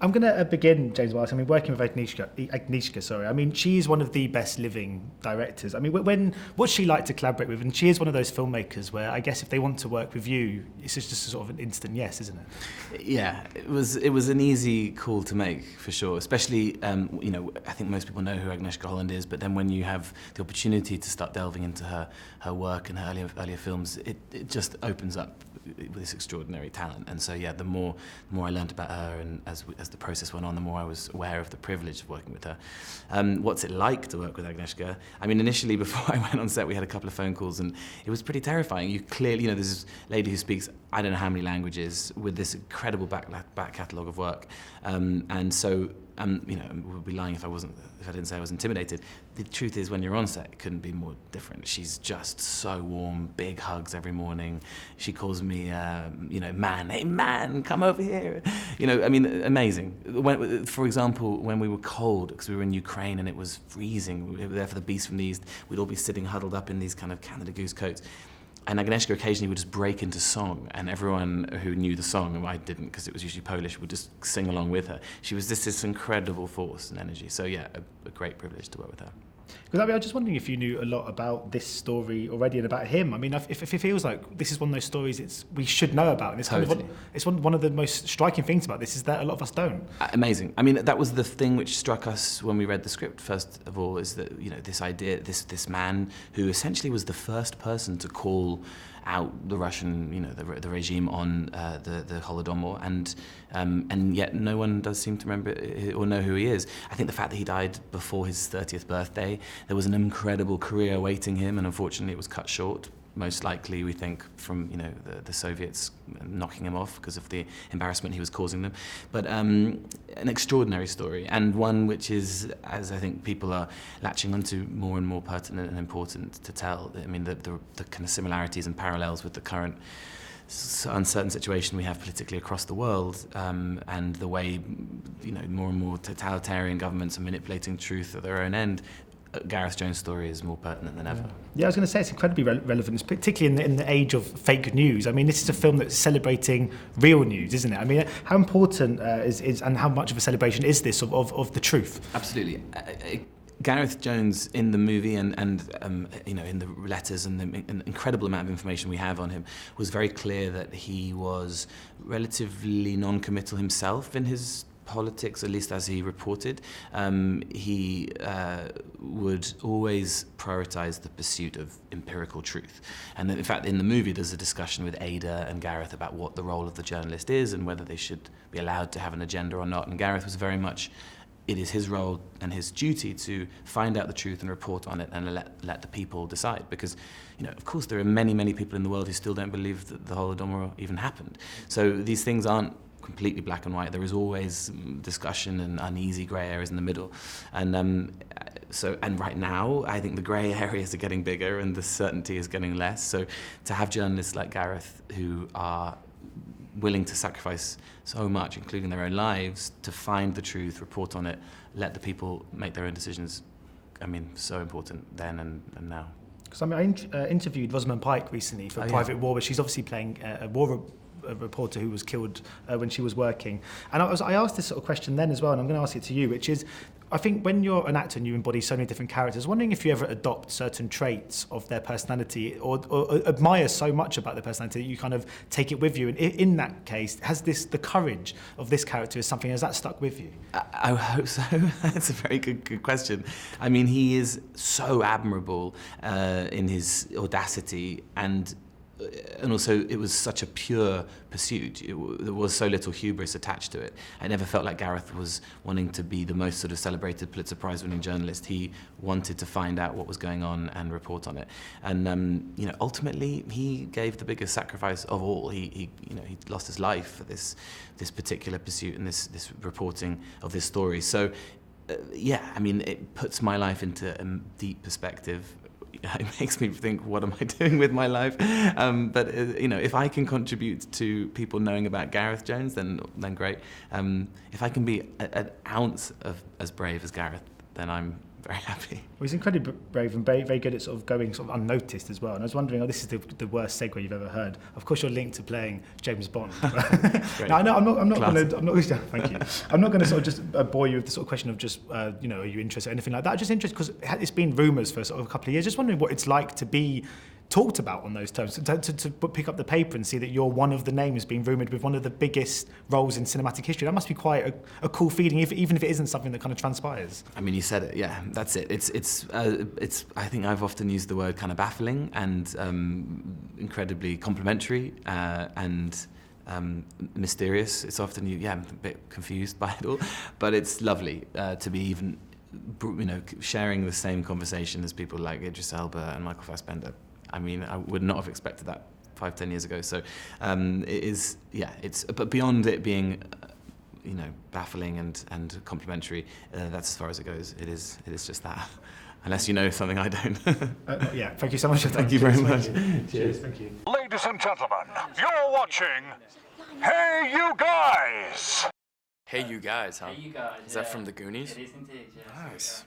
I'm going to begin, James Welsh. I mean, working with Agnieszka, I mean, she is one of the best living directors. I mean, what's she like to collaborate with? And she is one of those filmmakers where I guess if they want to work with you, it's just sort of an instant yes, isn't it? Yeah, it was an easy call to make, for sure. Especially, I think most people know who Agnieszka Holland is, but then when you have the opportunity to start delving into her work and her earlier films, it just opens up with this extraordinary talent. And so, yeah, the more I learned about her, and as the process went on, the more I was aware of the privilege of working with her. What's it like to work with Agnieszka? I mean, initially, before I went on set, we had a couple of phone calls, and it was pretty terrifying. You clearly, there's this lady who speaks I don't know how many languages with this incredible back catalogue of work, and so. Would be lying if I didn't say I was intimidated. The truth is, when you're on set, it couldn't be more different. She's just so warm, big hugs every morning. She calls me, man, hey man, come over here. Amazing. For example, when we were cold, because we were in Ukraine and it was freezing, we were there for the Beast from the East, we'd all be sitting huddled up in these kind of Canada Goose coats. And Agnieszka occasionally would just break into song, and everyone who knew the song, and I didn't because it was usually Polish, would just sing along with her. She was this incredible force and energy. So yeah, a great privilege to work with her. Because I was just wondering if you knew a lot about this story already and about him. I mean, if it feels like this is one of those stories we should know about, and it's totally. One of the most striking things about this is that a lot of us don't. Amazing. I mean, that was the thing which struck us when we read the script. First of all, is that this idea, this man who essentially was the first person to call out the Russian, the regime on the Holodomor, and yet no one does seem to remember or know who he is. I think the fact that he died before his 30th birthday, there was an incredible career awaiting him, and unfortunately it was cut short. Most likely, we think, from the Soviets knocking him off because of the embarrassment he was causing them. But an extraordinary story, and one which is, as I think people are latching onto, more and more pertinent and important to tell. I mean, the kind of similarities and parallels with the current uncertain situation we have politically across the world, and the way more and more totalitarian governments are manipulating truth at their own end. Gareth Jones' story is more pertinent than ever. Yeah, I was going to say it's incredibly relevant, particularly in the age of fake news. I mean, this is a film that's celebrating real news, isn't it? I mean, how important is and how much of a celebration is this of the truth? Absolutely. Gareth Jones in the movie and in the letters and the incredible amount of information we have on him was very clear that he was relatively non-committal himself in his politics, at least as he reported. He would always prioritize the pursuit of empirical truth. And in fact, in the movie, there's a discussion with Ada and Gareth about what the role of the journalist is and whether they should be allowed to have an agenda or not. And Gareth was very much, it is his role and his duty to find out the truth and report on it and let the people decide. Because, of course, there are many, many people in the world who still don't believe that the Holodomor even happened. So these things aren't completely black and white. There is always discussion and uneasy grey areas in the middle. And right now, I think the grey areas are getting bigger and the certainty is getting less. So to have journalists like Gareth who are willing to sacrifice so much, including their own lives, to find the truth, report on it, let the people make their own decisions, I mean, so important then and now. Because I interviewed Rosamund Pike recently for Private War, but she's obviously playing a reporter who was killed when she was working. And I asked this sort of question then as well, and I'm going to ask it to you, which is, I think when you're an actor and you embody so many different characters, wondering if you ever adopt certain traits of their personality or admire so much about their personality that you kind of take it with you. And in that case, has the courage of this character is something, has that stuck with you? I hope so. That's a very good question. I mean, he is so admirable in his audacity, and also it was such a pure pursuit. There was so little hubris attached to it. I never felt like Gareth was wanting to be the most sort of celebrated Pulitzer Prize winning journalist. He wanted to find out what was going on and report on it. And ultimately he gave the biggest sacrifice of all. He lost his life for this particular pursuit and this reporting of this story. So it puts my life into a deep perspective. It makes me think, what am I doing with my life? But if I can contribute to people knowing about Gareth Jones, then great. If I can be an ounce of as brave as Gareth, then I'm very happy. Well, he's incredibly brave and very, very good at sort of going sort of unnoticed as well. And I was wondering, this is the worst segue you've ever heard. Of course, you're linked to playing James Bond. Now, I know I'm not going to. Thank you. I'm not going to sort of just bore you with the sort of question of just are you interested or anything like that. Just interested because it's been rumours for sort of a couple of years. Just wondering what it's like to be talked about on those terms, to pick up the paper and see that you're one of the names being rumoured with one of the biggest roles in cinematic history. That must be quite a cool feeling, even if it isn't something that kind of transpires. I mean, you said it. Yeah, that's it. It's. I think I've often used the word kind of baffling and incredibly complimentary and mysterious. It's often I'm a bit confused by it all, but it's lovely to be even, sharing the same conversation as people like Idris Elba and Michael Fassbender. I mean, I would not have expected that 5-10 years ago. So it is, but beyond it being, baffling and complimentary, that's as far as it goes. It is just that. Unless you know something I don't. Thank you so much. Thank you very much. Cheers. Thank you. Ladies and gentlemen, you're watching Hey You Guys! Hey You Guys, huh? Hey, you guys. Is that from the Goonies? It is indeed, yeah. Nice.